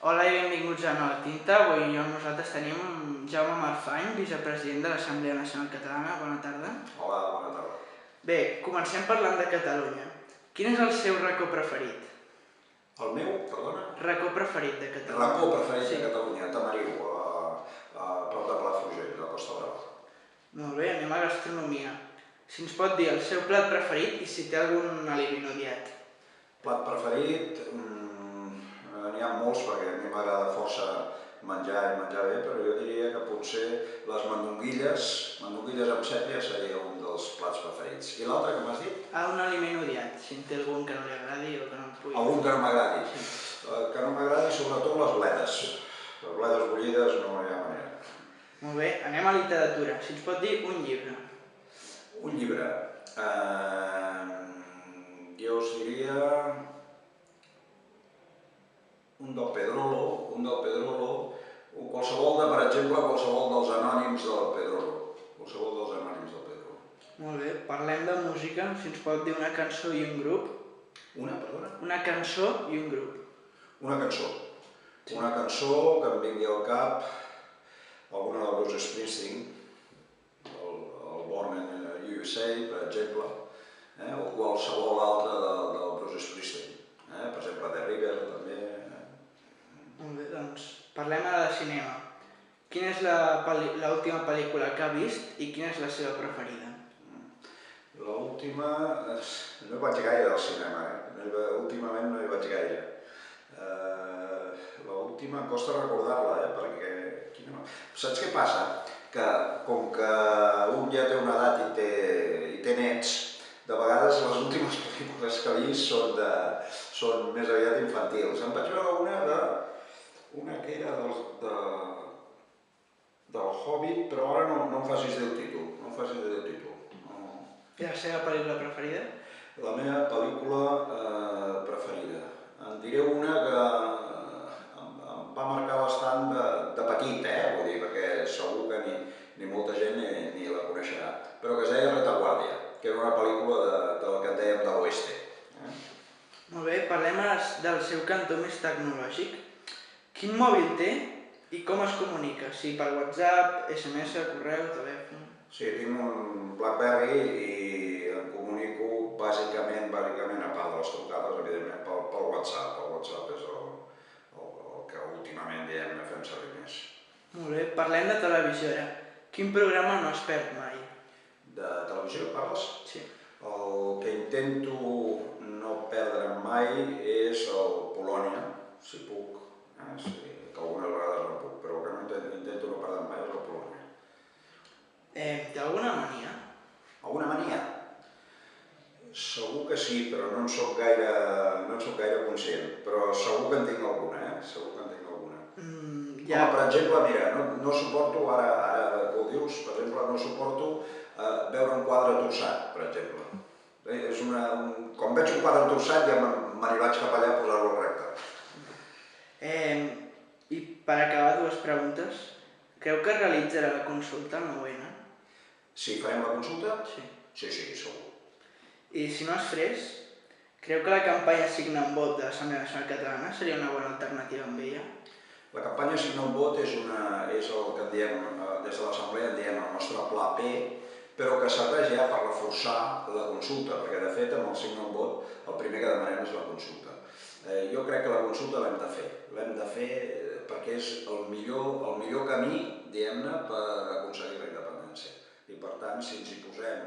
Hola i benvinguts a Nova Tinta. Avui amb nosaltres tenim Jaume Marfany, vicepresident de l'Assemblea Nacional Catalana. Bona tarda. Hola, bona tarda. Bé, comencem parlant de Catalunya. Quin és el seu racó preferit? El meu, perdona? Racó preferit de Catalunya. Racó preferit de Catalunya, Tamariu, a prop de Palafrugell, de Costa Brava. Molt bé, anem a gastronomia. Si ens pot dir el seu plat preferit i si té algun aliment odiat. Plat preferit, n'hi ha molts perquè a mi m'agrada força menjar i menjar bé, però jo diria que potser les mandonguilles amb sèpia seria un dels plats preferits. I l'altre que m'has dit? Un aliment odiat, si en té algun que no li agradi o que no en pugui. Algun que no m'agradi? Sí. Que no m'agradi sobretot les bledes. Les bledes bullides no hi ha manera. Molt bé, anem a literatura. Si ens pot dir un llibre. Un llibre. Jo us diria un del Pedrolo, o qualsevol dels anònims del Pedrolo. Molt bé, parlem de música. Si ens pot dir una cançó i un grup. Perdona? Una cançó i un grup. Una cançó. Una cançó que em vingui al cap, alguna de Bruce Springsteen, el Born in USA, per exemple, o qualsevol altra del Bruce Springsteen. Per exemple, The River, també. Molt bé, doncs parlem ara de cinema. Quina és l'última pel·lícula que ha vist i quina és la seva preferida? L'última... no hi vaig gaire al cinema, últimament no hi vaig gaire. L'última em costa recordar-la, perquè... Saps què passa? Que com que un ja té una edat i té nets, de vegades les últimes pel·lícules que he vist són més aviat infantils. Em vaig veure una que era del Hobbit, però ara no em facis dir el títol. I la seva pel·lícula preferida? La meva pel·lícula preferida. En diré una que em va marcar bastant de petit, vull dir, perquè segur que ni molta gent ni la coneixerà, però que es deia Retaguardia, que era una pel·lícula de la que en dèiem de l'oeste. Molt bé, parlem del seu cantó més tecnològic. Quin mòbil té i com es comunica? Si per WhatsApp, SMS, correu, telèfon... Sí, tinc un BlackBerry i em comunico bàsicament, a part de les trucades, evidentment, pel WhatsApp. El WhatsApp és el que últimament fem servir més. Molt bé, parlem de televisió ara. Quin programa no es perd mai? De televisió parles? Sí. El que intento no perdre mai és el Polònia, si puc, que algunes vegades no puc, però el que intento no perdre mai és el Polònia. Té alguna mania? Alguna mania? Segur que sí, però no en soc gaire conscient, però segur que en tinc alguna, Home, per exemple, mira, no suporto, ara que ho dius, per exemple, no suporto veure un quadre torçat, per exemple. Quan veig un quadre torçat ja me n'hi vaig cap allà a posar-lo recte. I per acabar, dues preguntes. Creu que es realitzarà la consulta el 9-N? Sí, farem la consulta? Sí. Sí, segur. I si no es fes, creu que la campanya Signa un vot de l'Assemblea Nacional Catalana seria una bona alternativa amb ella? La campanya Signa un vot és el que en diem, des de l'Assemblea en diem el nostre pla P, però que serveix ja per reforçar la consulta, perquè de fet amb el Signa un vot el primer que demanem és la consulta. Jo crec que la consulta l'hem de fer perquè és el millor camí, diguem-ne, per aconseguir la independència. I per tant, si ens hi posem